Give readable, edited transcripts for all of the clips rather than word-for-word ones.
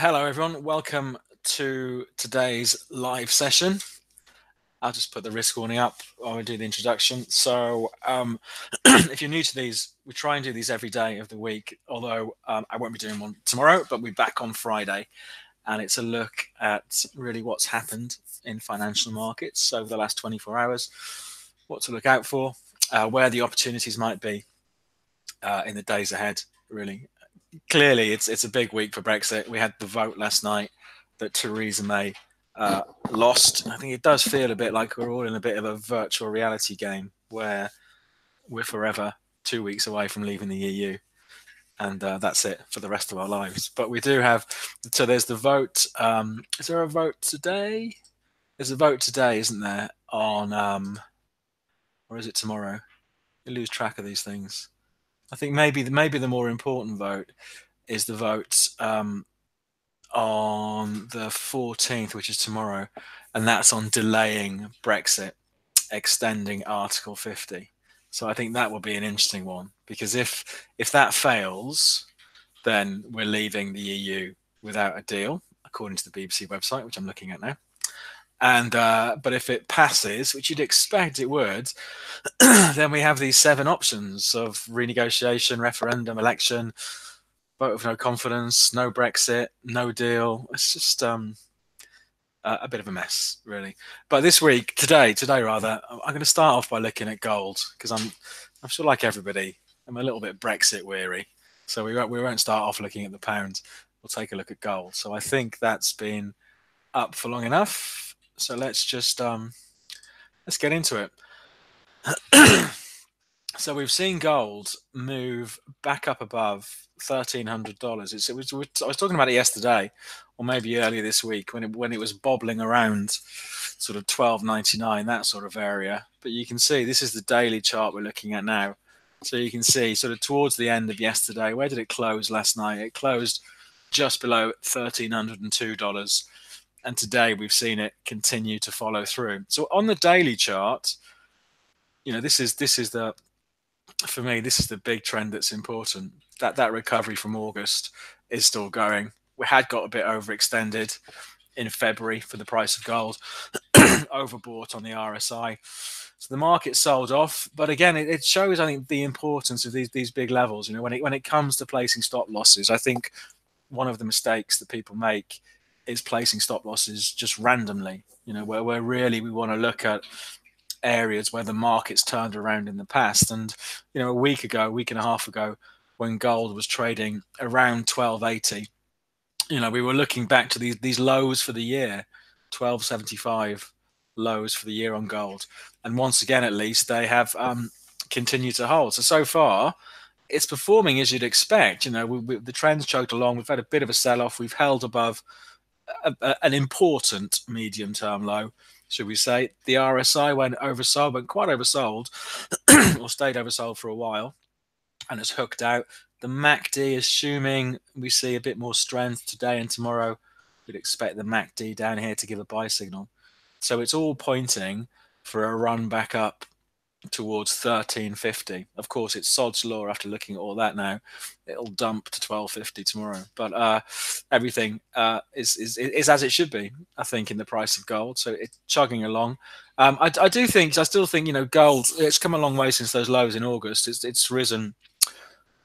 Hello, everyone. Welcome to today's live session. I'll just put the risk warning up while we do the introduction. So, if you're new to these, we try and do these every day of the week, although I won't be doing one tomorrow, but we'll be back on Friday. And it's a look at really what's happened in financial markets over the last 24 hours, what to look out for, where the opportunities might be in the days ahead, really. Clearly, it's a big week for Brexit. We had the vote last night that Theresa May lost. I think it does feel a bit like we're all in a bit of a virtual reality game where we're forever 2 weeks away from leaving the EU, and that's it for the rest of our lives. But we do have, so there's the vote. Is there a vote today? There's a vote today, isn't there? On or is it tomorrow? You lose track of these things. I think maybe the more important vote is the vote on the 14th, which is tomorrow, and that's on delaying Brexit, extending Article 50. So I think that will be an interesting one, because if that fails, then we're leaving the EU without a deal, according to the BBC website, which I'm looking at now. And but if it passes, which you'd expect it would, then we have these 7 options of renegotiation, referendum, election, vote of no confidence, no Brexit, no deal. It's just a bit of a mess, really. But this week, today rather, I'm going to start off by looking at gold, because I'm sure, like everybody, I'm a little bit Brexit weary. So we won't start off looking at the pound. We'll take a look at gold. So I think that's been up for long enough. So let's just let's get into it. So we've seen gold move back up above $1,300. I was talking about it yesterday, or maybe earlier this week, when it was bobbling around sort of $12.99, that sort of area. But you can see this is the daily chart we're looking at now. So you can see sort of towards the end of yesterday, where did it close last night? It closed just below $1,302. And today we've seen it continue to follow through. So on the daily chart, you know, this is the, for me, this is the big trend that's important. That recovery from August is still going. We had got a bit overextended in February for the price of gold, overbought on the RSI. So the market sold off. But again, it shows, I think, the importance of these big levels. You know, when it comes to placing stop losses, I think one of the mistakes that people make is placing stop losses just randomly, you know, where really we want to look at areas where the market's turned around in the past. And, you know, a week and a half ago, when gold was trading around 1280, you know, we were looking back to these lows for the year, 1275 lows for the year on gold. And once again, at least, they have continued to hold. So far, it's performing as you'd expect. You know, the trend's chugged along. We've had a bit of a sell-off. We've held above an important medium-term low, should we say. The RSI went quite oversold, or stayed oversold for a while, and it's hooked out. The MACD, assuming we see a bit more strength today and tomorrow, we'd expect the MACD down here to give a buy signal. So it's all pointing for a run back up towards 1350. Of course, it's sod's law after looking at all that now. It'll dump to 1250 tomorrow. But everything is as it should be, I think, in the price of gold. So it's chugging along. I still think, you know, gold, it's come a long way since those lows in August. It's risen,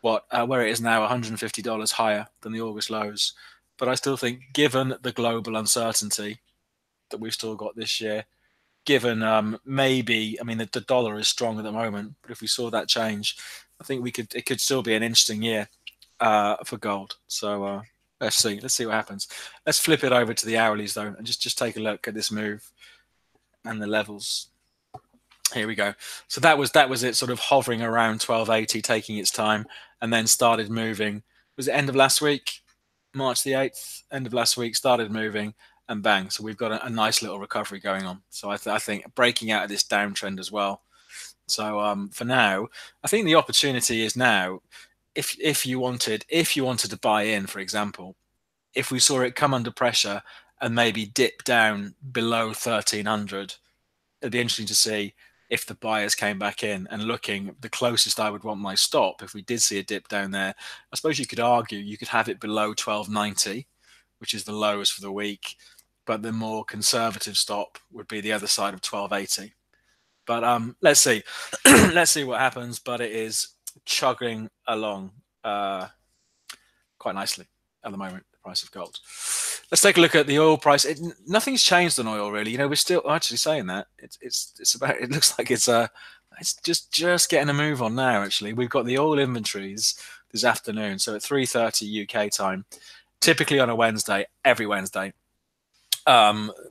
where it is now, $150 higher than the August lows. But I still think, given the global uncertainty that we've still got this year, given maybe, I mean, the dollar is strong at the moment, but if we saw that change, I think it could still be an interesting year for gold. So let's see what happens. Let's flip it over to the hourlies though, and just take a look at this move and the levels. Here we go. So that was it, sort of hovering around 1280, taking its time, and then started moving. Was it end of last week? March the 8th, end of last week, started moving, and bang. So we've got a nice little recovery going on. So I think breaking out of this downtrend as well. So for now, I think the opportunity is now, if you wanted to buy in, for example, if we saw it come under pressure and maybe dip down below 1300, it'd be interesting to see if the buyers came back in. And looking, the closest I would want my stop, if we did see a dip down there, I suppose you could argue you could have it below 1290. which is the lows for the week. But the more conservative stop would be the other side of 1280. But let's see. Let's see what happens. But it is chugging along quite nicely at the moment, the price of gold. Let's take a look at the oil price. Nothing's changed on oil, really. We're still actually saying that. It's about. It looks like it's just getting a move on now. Actually, we've got the oil inventories this afternoon. So at 3:30 UK time, typically on a Wednesday, every Wednesday,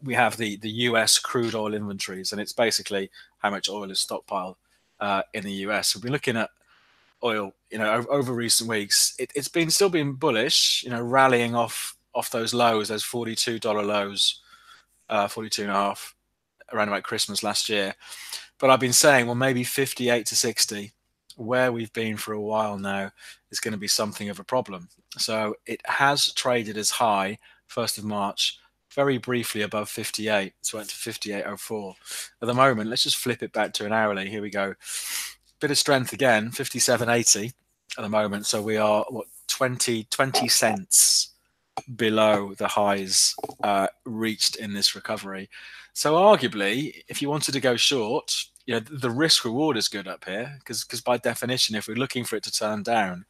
we have the US crude oil inventories, and it's basically how much oil is stockpiled in the US. So we're looking at oil, over recent weeks. It's still been bullish, rallying off those lows, those $42 lows, 42 and a half around about Christmas last year. But I've been saying, well, maybe 58 to 60, where we've been for a while now, is going to be something of a problem. So it has traded as high 1st of March, very briefly above 58. So it went to 58.04. At the moment, let's just flip it back to an hourly. Here we go. Bit of strength again, 57.80 at the moment. So we are 20 cents below the highs reached in this recovery. So arguably, if you wanted to go short, the risk reward is good up here, because by definition, if we're looking for it to turn down,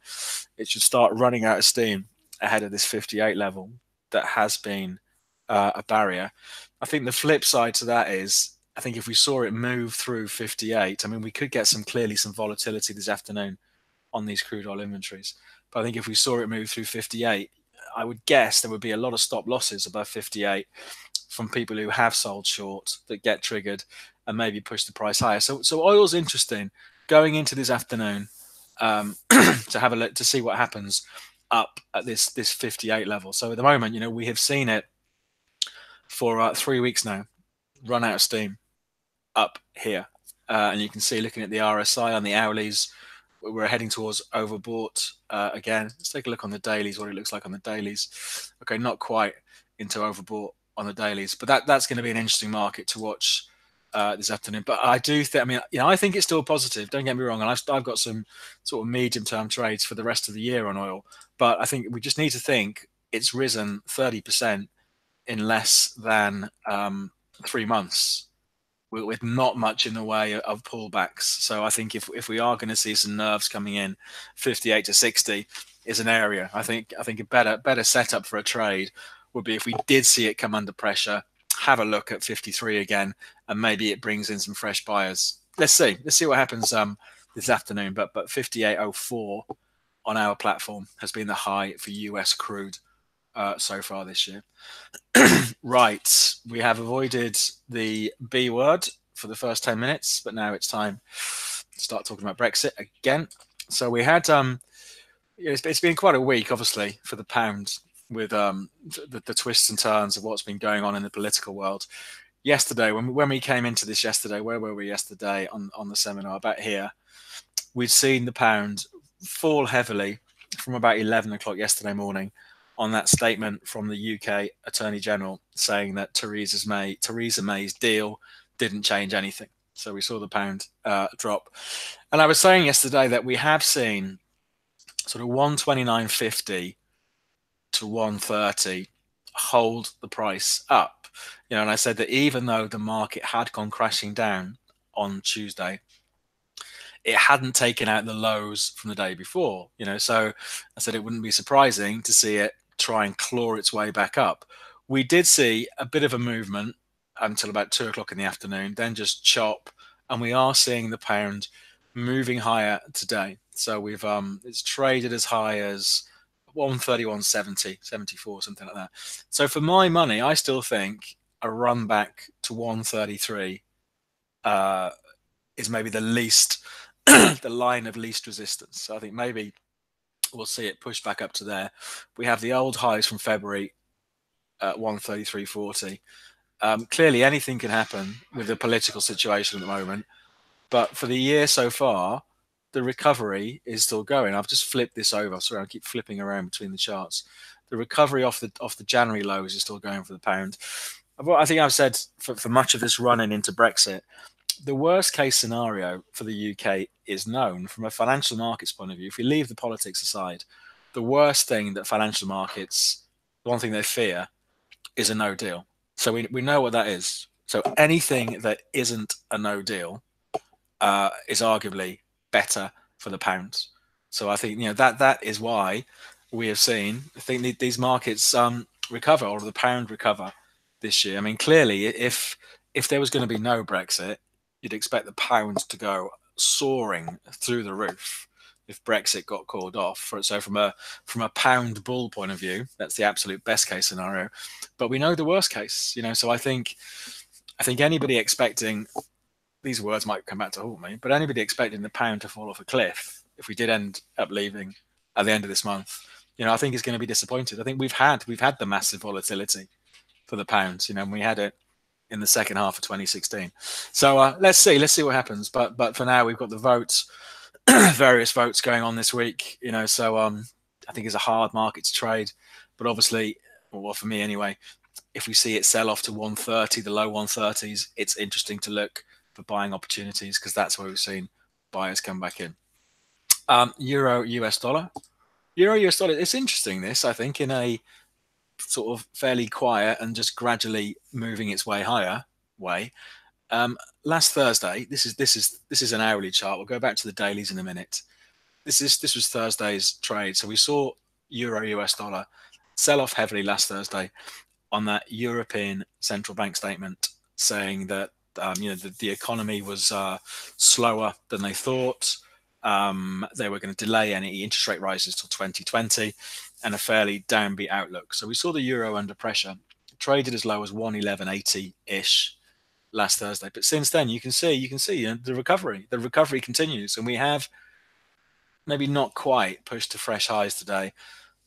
it should start running out of steam ahead of this 58 level that has been a barrier. I think the flip side to that is, I think if we saw it move through 58, we could get some volatility this afternoon on these crude oil inventories. But I think if we saw it move through 58, I would guess there would be a lot of stop losses above 58 from people who have sold short that get triggered and maybe push the price higher. So oil's interesting going into this afternoon to have a look to see what happens up at this 58 level. So at the moment, we have seen it for 3 weeks now, run out of steam up here. And you can see, looking at the RSI on the hourlies, we're heading towards overbought again. Let's take a look on the dailies, what it looks like on the dailies. Okay, not quite into overbought on the dailies, but that's going to be an interesting market to watch this afternoon. But I do think, I think it's still positive. Don't get me wrong, and I've got some sort of medium-term trades for the rest of the year on oil. But I think we just need to think it's risen 30% in less than 3 months, with not much in the way of pullbacks. So I think if we are going to see some nerves coming in, 58 to 60 is an area. I think a better setup for a trade would be if we did see it come under pressure, have a look at 53 again, and maybe it brings in some fresh buyers. Let's see what happens this afternoon. But 58.04 on our platform has been the high for US crude so far this year. Right, we have avoided the B word for the first 10 minutes, but now it's time to start talking about Brexit again. So we had it's been quite a week, obviously, for the pound, with the twists and turns of what's been going on in the political world. Yesterday, when we came into this yesterday, where were we yesterday on the seminar? About here, we'd seen the pound fall heavily from about 11 o'clock yesterday morning on that statement from the UK Attorney General saying that Theresa May's deal didn't change anything. So we saw the pound drop. And I was saying yesterday that we have seen sort of 129.50 to 130 hold the price up. And I said that even though the market had gone crashing down on Tuesday, it hadn't taken out the lows from the day before. So I said it wouldn't be surprising to see it try and claw its way back up. We did see a bit of a movement until about 2 o'clock in the afternoon, then just chop, and we are seeing the pound moving higher today. So we've it's traded as high as 131.70, 74, something like that. So for my money, I still think a run back to 133 is maybe the least the line of least resistance. So I think maybe we'll see it push back up to there. We have the old highs from February at 133.40. Clearly, anything can happen with the political situation at the moment. But for the year so far, the recovery is still going. I've just flipped this over. Sorry, I keep flipping around between the charts. The recovery off the January lows is still going for the pound. I think I've said for much of this running into Brexit, the worst case scenario for the UK is known from a financial markets point of view. If we leave the politics aside, the worst thing that financial markets one thing they fear is a no deal. So we know what that is. So anything that isn't a no deal is arguably better for the pound. So I think that is why we have seen, I think, these markets recover, or the pound recover this year. I mean, clearly, if there was going to be no Brexit, you'd expect the pound to go soaring through the roof if Brexit got called off. So from a pound bull point of view, that's the absolute best case scenario. But we know the worst case, So I think anybody expecting, these words might come back to haunt me, but anybody expecting the pound to fall off a cliff if we did end up leaving at the end of this month, I think is going to be disappointed. I think we've had the massive volatility for the pound, and we had it in the second half of 2016. So let's see what happens. But for now, we've got the votes, various votes going on this week, So I think it's a hard market to trade, but obviously, well, for me anyway, if we see it sell off to 130, the low 130s, it's interesting to look for buying opportunities, because that's where we've seen buyers come back in. Euro US dollar. It's interesting, this, I think, in a sort of fairly quiet and just gradually moving its way higher way. Last Thursday, this is an hourly chart. We'll go back to the dailies in a minute. This was Thursday's trade. So we saw Euro US dollar sell off heavily last Thursday on that European Central Bank statement saying that the economy was slower than they thought. They were going to delay any interest rate rises till 2020, and a fairly downbeat outlook. So we saw the euro under pressure, traded as low as 111.80-ish last Thursday. But since then, you can see the recovery continues, and we have maybe not quite pushed to fresh highs today,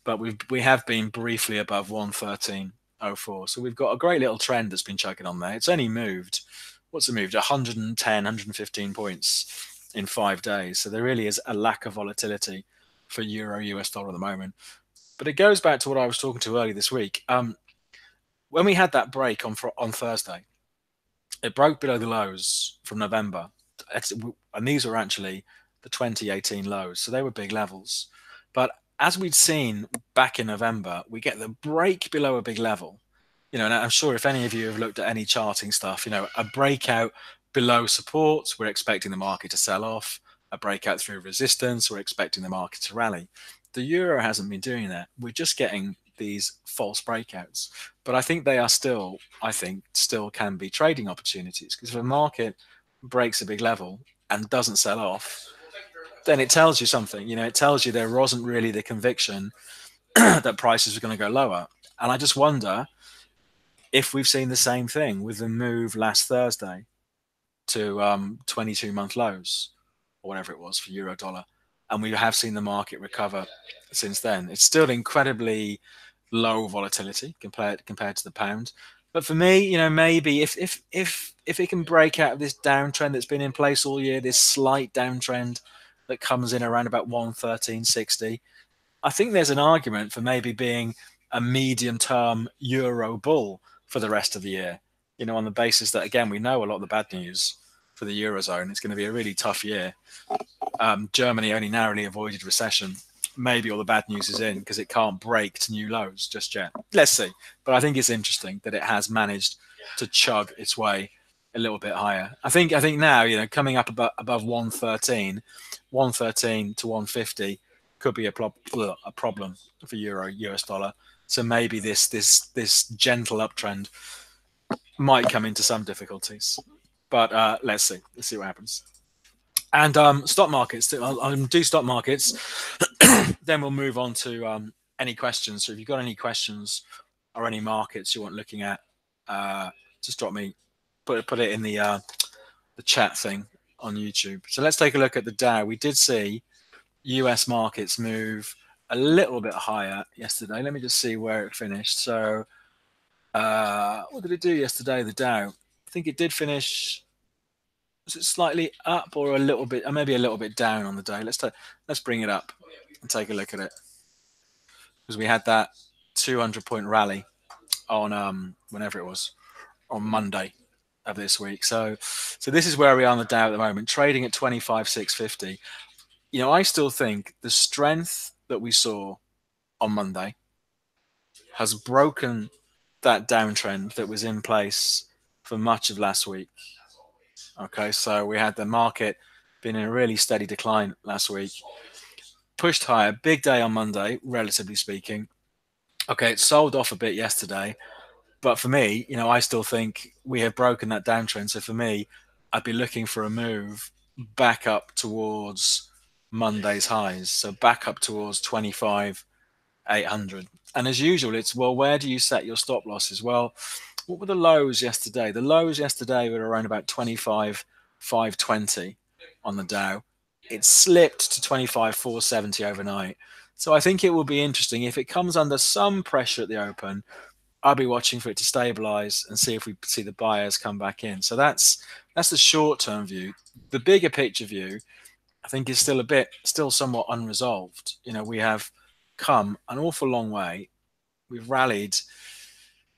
but we have been briefly above 113.04. So we've got a great little trend that's been chugging on there. It's only moved. What's it moved? 110, 115 points in 5 days. So there really is a lack of volatility for euro US dollar at the moment. But it goes back to what I was talking to earlier this week. When we had that break on Thursday, it broke below the lows from November. And these were actually the 2018 lows. So they were big levels. But as we'd seen back in November, we get the break below a big level. And I'm sure if any of you have looked at any charting stuff, a breakout below support, we're expecting the market to sell off. A breakout through resistance, we're expecting the market to rally. The euro hasn't been doing that. We're just getting these false breakouts. But I think they are still can be trading opportunities, because if a market breaks a big level and doesn't sell off, then it tells you something. It tells you there wasn't really the conviction that prices were going to go lower. And I just wonder if we've seen the same thing with the move last Thursday to 22-month lows, or whatever it was, for euro dollar. And we have seen the market recover since then. It's still incredibly low volatility compared to the pound. But for me, maybe if it can break out of this downtrend that's been in place all year, this slight downtrend that comes in around about 113.60, I think there's an argument for maybe being a medium-term euro bull for the rest of the year. On the basis that, again, we know a lot of the bad news for the eurozone. It's going to be a really tough year. Germany only narrowly avoided recession. Maybe all the bad news is in because it can't break to new lows just yet. Let's see. But I think it's interesting that it has managed to chug its way a little bit higher. I think now, coming up above 113 to 150 could be a problem for euro US dollar. So maybe this gentle uptrend might come into some difficulties. But let's see what happens. And stock markets. I'll do stock markets. Then we'll move on to any questions. So if you've got any questions or any markets you want looking at, just drop me, put it in the chat thing on YouTube. So let's take a look at the Dow. We did see US markets move a little bit higher yesterday. Let me just see where it finished. So what did it do yesterday, the Dow? I think it did finish, was it slightly up or a little bit, or maybe a little bit down on the day? Let's bring it up and take a look at it, because we had that 200-point rally on whenever it was, on Monday of this week. So this is where we are on the Dow at the moment, trading at 25,650. I still think the strength that we saw on Monday has broken that downtrend that was in place for much of last week. Okay, so we had the market been in a really steady decline last week, pushed higher, big day on Monday, relatively speaking. Okay, it sold off a bit yesterday, but for me, I still think we have broken that downtrend. So for me, I'd be looking for a move back up towards Monday's highs, so back up towards 25,800. And as usual, it's, well, where do you set your stop losses? Well, what were the lows yesterday? The lows yesterday were around about 25,520 on the Dow. It slipped to 25,470 overnight. So I think it will be interesting if it comes under some pressure at the open. I'll be watching for it to stabilize and see if we see the buyers come back in. So that's the short-term view. The bigger picture view, I think, is still somewhat unresolved. We have come an awful long way. We've rallied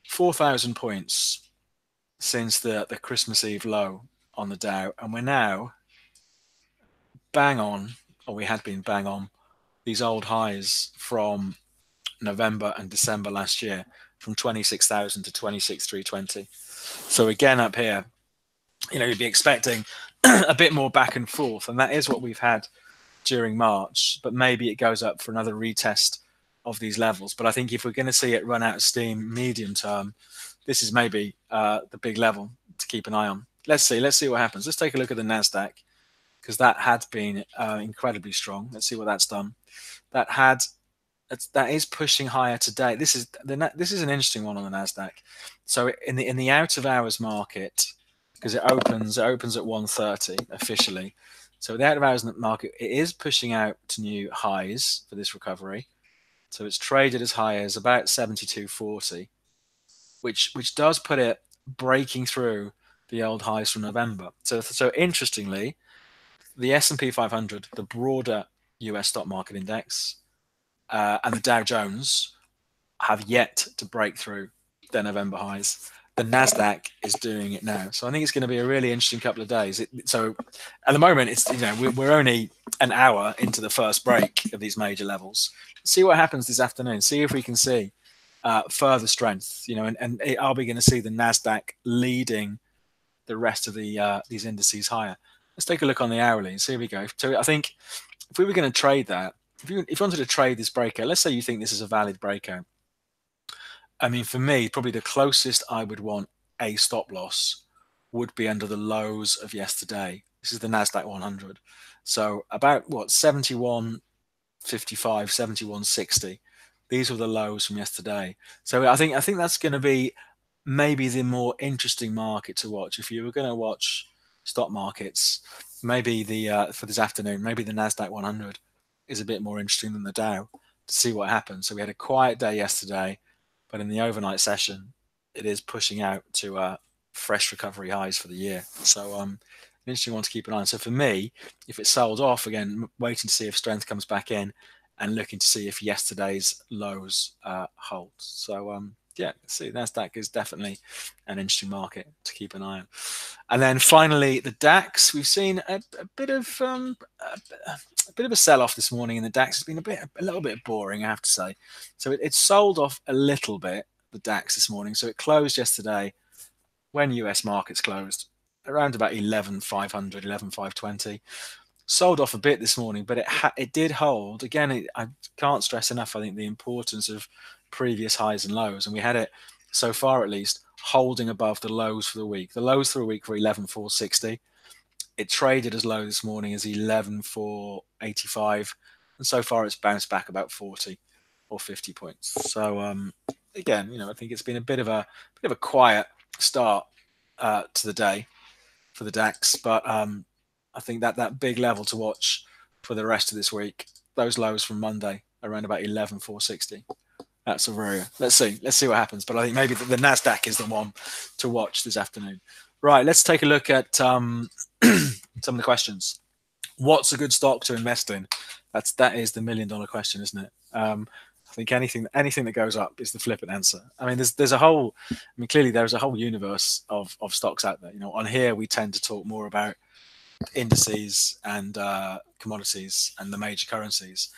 4,000 points since the Christmas Eve low on the Dow, and we're now bang on, or we had been bang on, these old highs from November and December last year, from 26,000 to 26,320. So again, up here, you'd be expecting a bit more back and forth, and that is what we've had during March, but maybe it goes up for another retest of these levels. But I think if we're going to see it run out of steam medium term, this is maybe the big level to keep an eye on. Let's see what happens. Let's take a look at the NASDAQ, because that had been incredibly strong. Let's see what that's done. That is pushing higher today. This is an interesting one on the NASDAQ. So in the out of hours market, because it opens at 1:30 officially. So the out of hours market, it is pushing out to new highs for this recovery. So it's traded as high as about 72.40, which does put it breaking through the old highs from November. So interestingly, the S&P 500, the broader US stock market index, and the Dow Jones have yet to break through their November highs. The NASDAQ is doing it now. So I think it's going to be a really interesting couple of days. So at the moment, it's we're only an hour into the first break of these major levels. See what happens this afternoon. See if we can see further strength. And are we going to see the NASDAQ leading the rest of these indices higher? Let's take a look on the hourly and see if we go. So I think if we were going to trade that, if you wanted to trade this breakout, let's say you think this is a valid breakout. I mean, for me, probably the closest I would want a stop loss would be under the lows of yesterday. This is the NASDAQ 100. So about 71.55, 71.60. These were the lows from yesterday. So I think that's going to be maybe the more interesting market to watch. If you were going to watch stock markets, maybe for this afternoon, maybe the NASDAQ 100 is a bit more interesting than the Dow to see what happens. So we had a quiet day yesterday, but in the overnight session, it is pushing out to fresh recovery highs for the year. So an interesting one to keep an eye on. So for me, if it sold off, again, waiting to see if strength comes back in and looking to see if yesterday's lows hold. So yeah, see, NASDAQ is definitely an interesting market to keep an eye on. And then finally, the DAX. We've seen a bit of a sell-off this morning in the DAX. It's been a little bit boring, I have to say. So it sold off a little bit, the DAX this morning. So it closed yesterday when US markets closed around about 11,500, 11,520. Sold off a bit this morning, but it did hold. Again, I can't stress enough, I think, the importance of previous highs and lows. And we had it, so far at least, holding above the lows for the week. The lows for the week were 11,460. It traded as low this morning as 11,485. And so far it's bounced back about 40 or 50 points. So again, I think it's been a bit of a quiet start to the day for the DAX. But I think that big level to watch for the rest of this week, those lows from Monday around about 11,460. That's a very, let's see what happens. But I think maybe the NASDAQ is the one to watch this afternoon. Right, let's take a look at some of the questions. What's a good stock to invest in? That is the $1 million question, isn't it? I think anything that goes up is the flippant answer. I mean, clearly there's a whole universe of stocks out there. On here we tend to talk more about indices and commodities and the major currencies.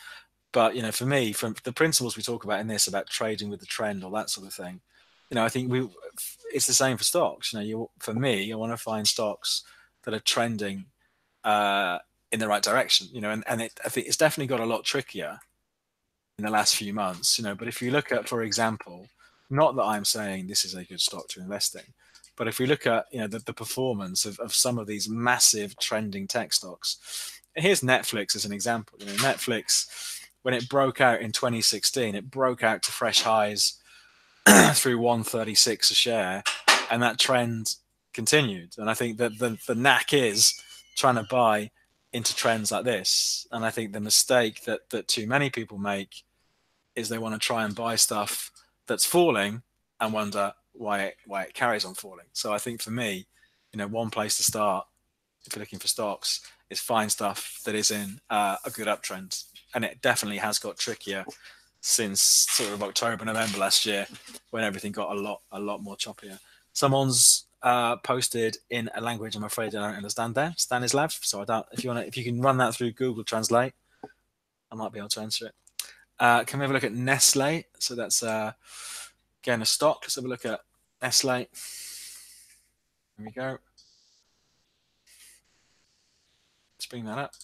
But for me, from the principles we talk about in this about trading with the trend or that sort of thing, I think it's the same for stocks. For me, I want to find stocks that are trending uh, in the right direction. I think it's definitely got a lot trickier in the last few months. But if you look at, for example, not that I'm saying this is a good stock to invest in, but if we look at the performance of some of these massive trending tech stocks, here's Netflix as an example. Netflix, when it broke out in 2016, it broke out to fresh highs through 136 a share, and that trend continued. And I think that the knack is trying to buy into trends like this. And I think the mistake that too many people make is they want to try and buy stuff that's falling and wonder why it carries on falling. So I think for me, one place to start if you're looking for stocks is find stuff that is in a good uptrend, and it definitely has got trickier since sort of October, November last year, when everything got a lot more choppier. Someone's posted in a language I'm afraid I don't understand there, Stanislav. So I don't. If you can run that through Google Translate, I might be able to answer it. Can we have a look at Nestle? So that's again a stock. Let's have a look at Nestle. Here we go. Let's bring that up.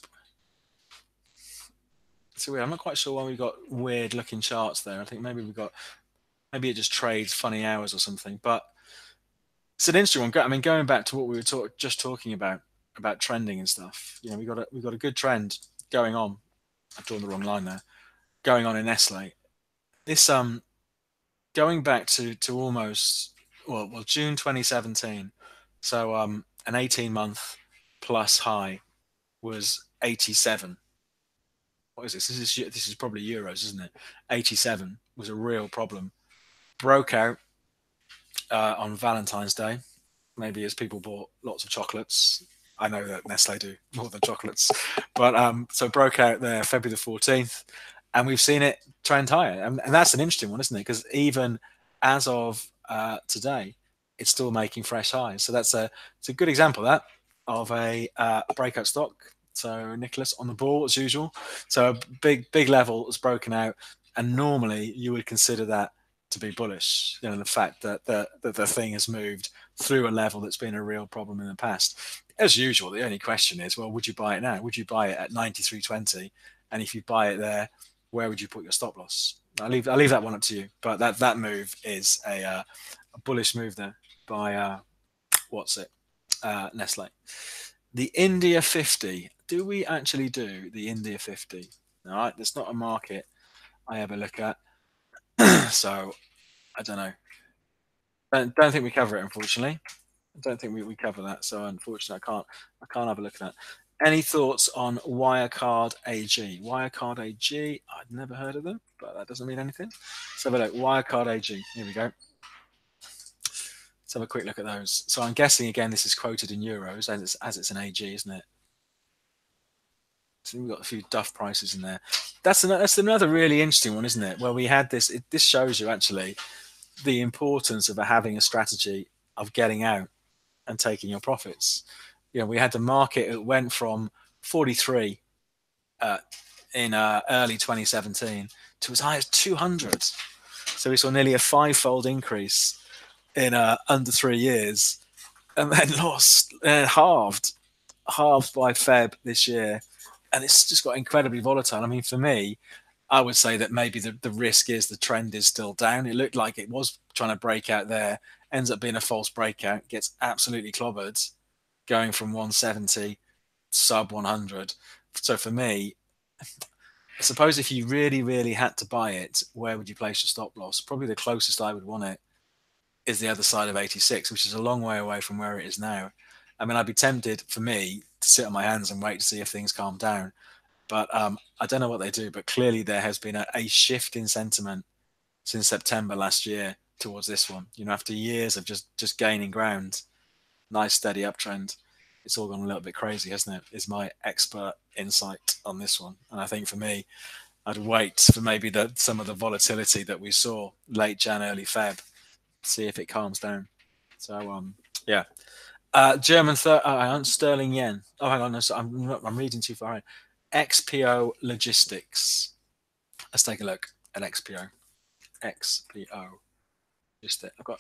So I'm not quite sure why we got weird looking charts there. I think maybe it just trades funny hours or something. But it's an interesting one. I mean, going back to what we were just talking about trending and stuff. We got a good trend going on. I've drawn the wrong line there. Going on in Nestle. This going back to almost June 2017. So an 18-month plus high was 87. What is this? This is probably euros, isn't it? 87 was a real problem. Broke out on Valentine's Day, maybe as people bought lots of chocolates. I know that Nestle do more than chocolates, but so broke out there February the 14th, and we've seen it trend higher, and that's an interesting one, isn't it? Because even as of today, it's still making fresh highs. So it's a good example of a breakout stock. So Nicholas on the ball as usual. So a big level has broken out, and normally you would consider that to be bullish. The fact that the thing has moved through a level that's been a real problem in the past. As usual, the only question is, well, would you buy it now? Would you buy it at 93.20? And if you buy it there, where would you put your stop loss? I'll leave that one up to you. But that move is a bullish move there by Nestle. The India 50. Do we actually do the India 50? All right, that's not a market I ever look at. So I don't know. Don't think we cover it, unfortunately. I don't think we cover that. So unfortunately, I can't have a look at that. Any thoughts on Wirecard AG? Wirecard AG, I'd never heard of them, but that doesn't mean anything. Let's have a look. Wirecard AG. Here we go. Let's have a quick look at those. So I'm guessing again this is quoted in euros, as it's an AG, isn't it? So we've got a few duff prices in there. That's another really interesting one, isn't it? Where we had this. This shows you actually the importance of having a strategy of getting out and taking your profits. We had the market. It went from 43 in early 2017 to as high as 200. So we saw nearly a five-fold increase in under 3 years, and then halved by Feb this year, and it's just got incredibly volatile. I mean, for me, I would say that maybe the risk is the trend is still down. It looked like it was trying to break out there, ends up being a false breakout, gets absolutely clobbered, going from 170 sub 100. So for me, I suppose if you really, really had to buy it, where would you place your stop loss? Probably the closest I would want it is the other side of 86, which is a long way away from where it is now. I mean, I'd be tempted for me to sit on my hands and wait to see if things calm down. But I don't know what they do. But clearly there has been a shift in sentiment since September last year towards this one. After years of just gaining ground, nice steady uptrend, it's all gone a little bit crazy, hasn't it? Is my expert insight on this one. And I think for me, I'd wait for maybe some of the volatility that we saw late Jan, early Feb, see if it calms down. So yeah. German sterling yen. Oh, hang on, no, I'm reading too far in. XPO Logistics. Let's take a look at XPO. XPO.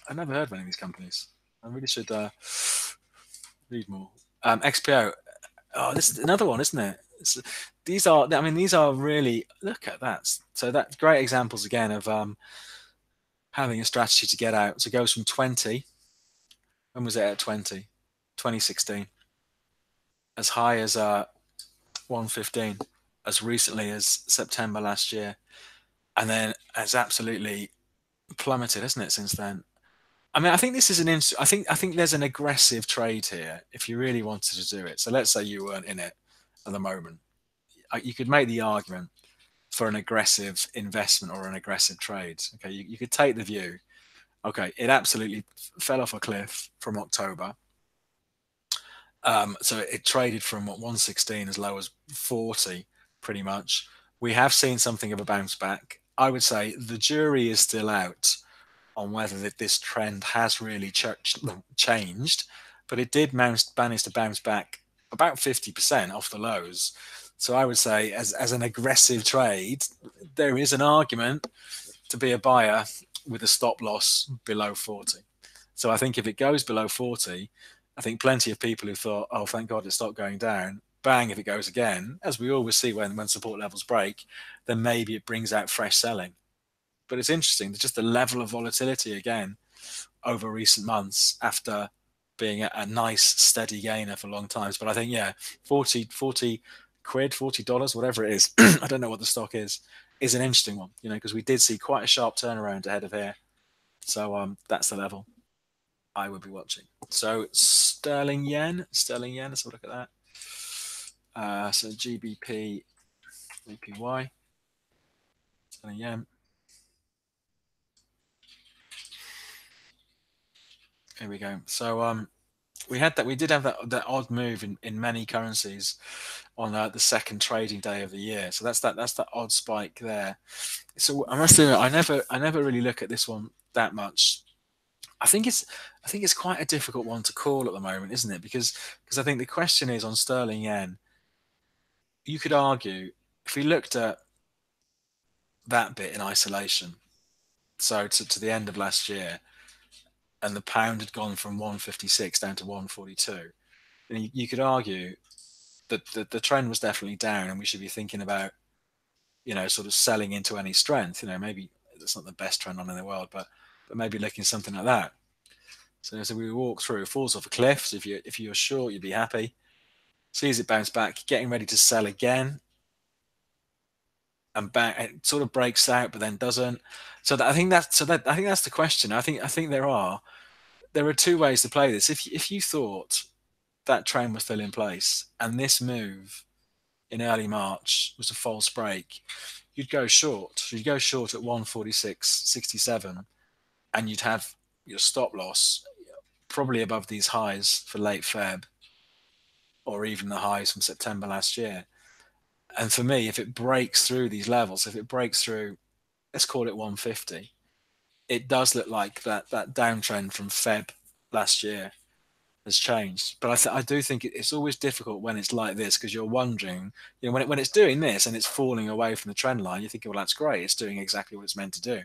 I've never heard of any of these companies. I really should read more. XPO. Oh, this is another one, isn't it? These are really, look at that. So that great examples again of having a strategy to get out. So it goes from 20. When was it at 20? 2016. As high as 115 as recently as September last year. And then has absolutely plummeted, hasn't it, since then? I mean, I think this is I think there's an aggressive trade here if you really wanted to do it. So let's say you weren't in it at the moment. You could make the argument for an aggressive investment or an aggressive trade. Okay, you could take the view. Okay, it absolutely fell off a cliff from October. So it traded from 116 as low as 40, pretty much. We have seen something of a bounce back. I would say the jury is still out on whether this trend has really changed, but it did manage to bounce back about 50% off the lows. So I would say, as an aggressive trade, there is an argument to be a buyer with a stop loss below 40. So I think if it goes below 40, I think plenty of people who thought, oh, thank God it stopped going down, bang, if it goes again, as we always see when support levels break, then maybe it brings out fresh selling. But it's interesting, just the level of volatility again over recent months after being a nice steady gainer for long times. But I think, yeah, 40 quid, $40, whatever it is, I don't know what the stock is an interesting one, because we did see quite a sharp turnaround ahead of here. So that's the level I would be watching. So sterling yen, let's have a look at that. So GBP, APY, sterling yen. Here we go. So we did have that odd move in many currencies on the second trading day of the year. So that's that odd spike there. So I must admit, I never really look at this one that much. I think it's quite a difficult one to call at the moment, isn't it? Because I think the question is on sterling yen. You could argue if we looked at that bit in isolation, so to the end of last year, and the pound had gone from 156 down to 142, then you could argue that the trend was definitely down, and we should be thinking about, sort of selling into any strength. Maybe it's not the best trend on in the world, but maybe looking something like that. So we walk through, falls off a cliff. So if you're short, you'd be happy. Sees it bounce back, getting ready to sell again, and back it sort of breaks out, but then doesn't. I think that's the question. I think there are two ways to play this. If you thought that trend was still in place and this move in early March was a false break, you'd go short. You'd go short at 146.67, and you'd have your stop loss probably above these highs for late Feb, or even the highs from September last year. And for me, if it breaks through these levels, if it breaks through, let's call it 150, it does look like that downtrend from Feb last year has changed. But I do think it's always difficult when it's like this, because you're wondering, when it's doing this and it's falling away from the trend line, you're thinking, well, that's great. It's doing exactly what it's meant to do.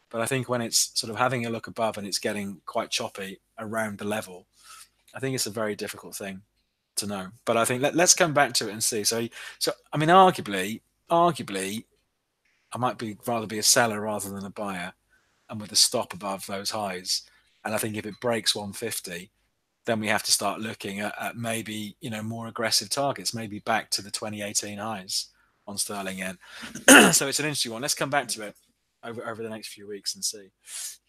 But I think when it's sort of having a look above and it's getting quite choppy around the level, I think it's a very difficult thing to know. But I think let's come back to it and see. So I mean, arguably, I might rather be a seller rather than a buyer, and with a stop above those highs. And I think if it breaks 150, then we have to start looking at maybe more aggressive targets, maybe back to the 2018 highs on sterling yen. So it's an interesting one. Let's come back to it over the next few weeks and see.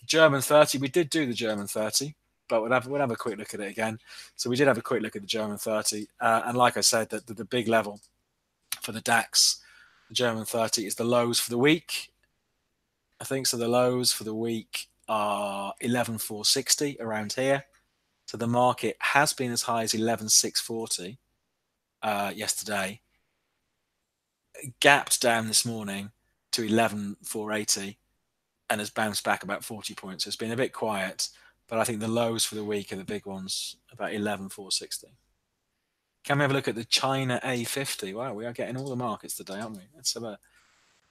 German 30, we did do the German 30, but we'll have a quick look at it again. So we did have a quick look at the German 30, and like I said, the big level for the DAX, the German 30, is the lows for the week. I think so. The lows for the week are 11,460 around here. So the market has been as high as 11,640 yesterday. Gapped down this morning to 11,480 and has bounced back about 40 points. So it's been a bit quiet, but I think the lows for the week are the big ones, about 11,460. Can we have a look at the China A50? Wow, we are getting all the markets today, aren't we? Let's have a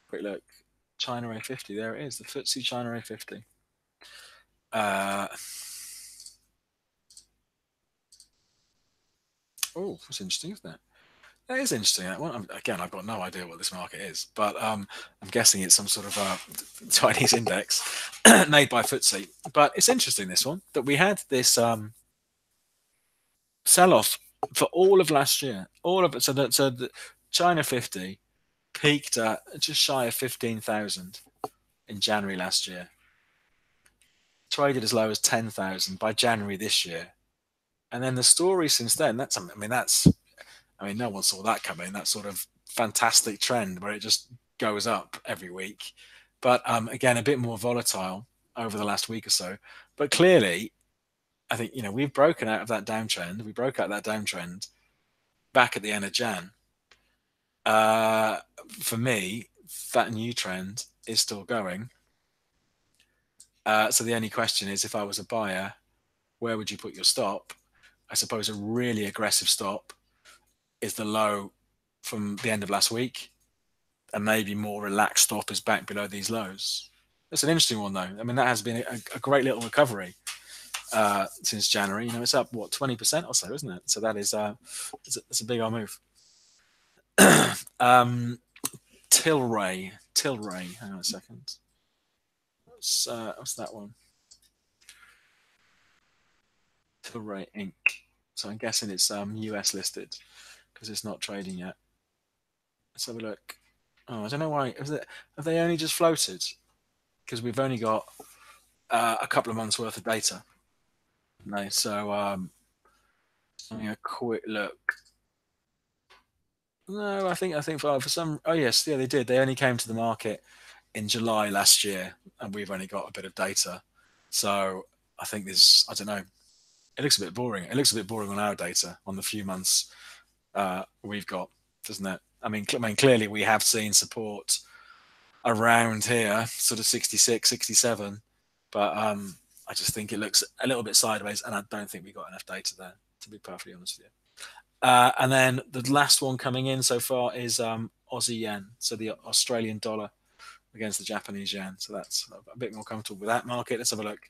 Quick look. China A50. There it is. The FTSE China A50. Uh, oh, that's interesting, isn't it? That is interesting. That one. Again, I've got no idea what this market is, but I'm guessing it's some sort of Chinese index made by FTSE. But it's interesting, this one, that we had this sell-off for all of last year. All of it. So the China 50 peaked at just shy of 15,000 in January last year. Traded as low as 10,000 by January this year. And then the story since then, no one saw that coming. That sort of fantastic trend where it just goes up every week. But again, a bit more volatile over the last week or so. But clearly, I think, we've broken out of that downtrend. We broke out that downtrend back at the end of Jan. For me, that new trend is still going. So the only question is, if I was a buyer, where would you put your stop? I suppose a really aggressive stop is the low from the end of last week, and maybe more relaxed stop is back below these lows. It's an interesting one, though. I mean, that has been a great little recovery since January. It's up 20% or so, isn't it? So that is it's a big old move. Tilray. Hang on a second. What's that one? Tilray Inc. So I'm guessing it's US listed because it's not trading yet. Let's have a look. Oh, I don't know why. Have they only just floated? Because we've only got a couple of months worth of data. No, so having a quick look. No, I think for some. Oh yes, yeah, they did. They only came to the market in July last year, and we've only got a bit of data. So I think this. I don't know. It looks a bit boring. It looks a bit boring on our data on the few months we've got, doesn't it? I mean, clearly we have seen support around here, sort of 66, 67, but I just think it looks a little bit sideways, and I don't think we got enough data there, to be perfectly honest with you. And then the last one coming in so far is Aussie yen, so the Australian dollar against the Japanese yen. So that's a bit more comfortable with that market. Let's have a look.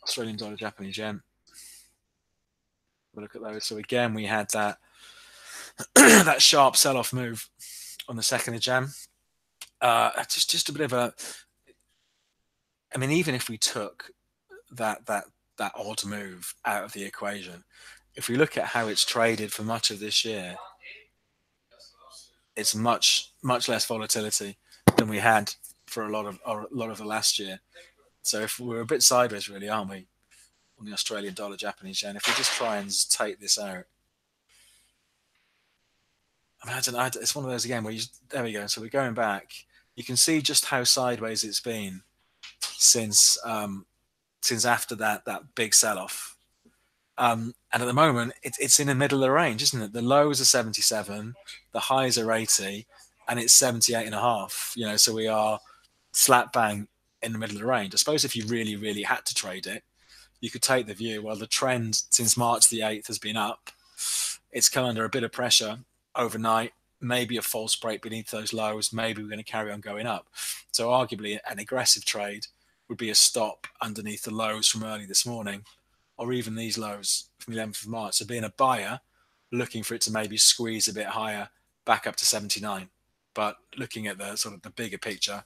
Australian dollar, Japanese yen. Have a look at those. So again, we had that that sharp sell-off move on the 2nd of Jan. Just a bit of a. I mean, even if we took that odd move out of the equation, if we look at how it's traded for much of this year, it's much less volatility than we had for a lot of the last year. So if we're a bit sideways, really, aren't we, on the Australian dollar, Japanese yen? If we just try and take this out, I mean, I don't know. It's one of those again where there we go. So we're going back. You can see just how sideways it's been since after that big sell-off. And at the moment, it's in the middle of the range, isn't it? The lows are 77, the highs are 80, and it's 78.5. So we are slap bang in the middle of the range. I suppose if you really, really had to trade it, you could take the view, well, the trend since March the 8th has been up. It's come under a bit of pressure overnight, maybe a false break beneath those lows. Maybe we're going to carry on going up. So arguably an aggressive trade would be a stop underneath the lows from early this morning, or even these lows from the 11th of March. So being a buyer, looking for it to maybe squeeze a bit higher back up to 79. But looking at the sort of the bigger picture,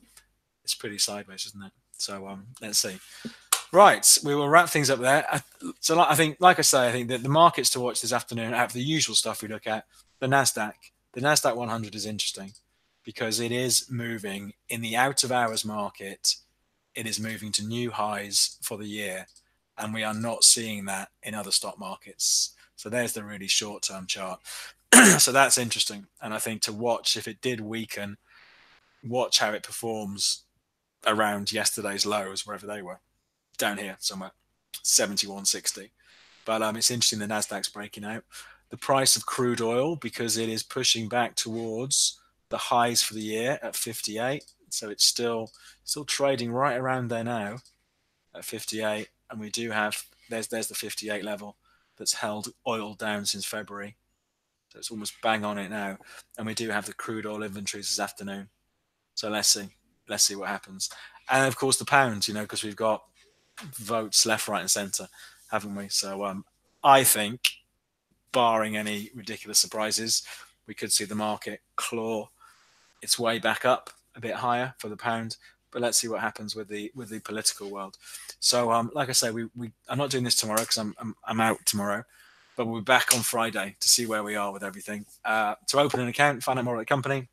it's pretty sideways, isn't it? So let's see. Right, we will wrap things up there. So I think that the markets to watch this afternoon out of the usual stuff we look at, the NASDAQ 100 is interesting because it is moving in the out of hours market. It is moving to new highs for the year, and we are not seeing that in other stock markets. So there's the really short-term chart. So that's interesting, and I think to watch, if it did weaken, watch how it performs around yesterday's lows, wherever they were, down here somewhere, 71.60. But it's interesting the Nasdaq's breaking out. The price of crude oil, because it is pushing back towards the highs for the year at 58. So it's still trading right around there now at 58. And we do have, there's the 58 level that's held oil down since February. So it's almost bang on it now. And we do have the crude oil inventories this afternoon So let's see what happens. And of course the pound, because we've got votes left, right, and centre, haven't we? So I think, barring any ridiculous surprises, we could see the market claw its way back up a bit higher for the pound. But let's see what happens with the political world. So like I say, I'm not doing this tomorrow because I'm out tomorrow, but we'll be back on Friday to see where we are with everything. To open an account, find out more about the company,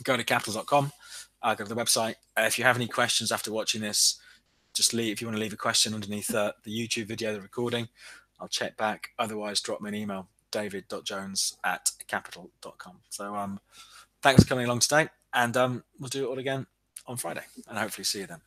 go to Capital.com. Go to the website. If you have any questions after watching this, just leave. If you want to leave a question underneath the YouTube video, the recording, I'll check back. Otherwise, drop me an email, david.jones@capital.com. So thanks for coming along today, and we'll do it all again on Friday, and hopefully see you then.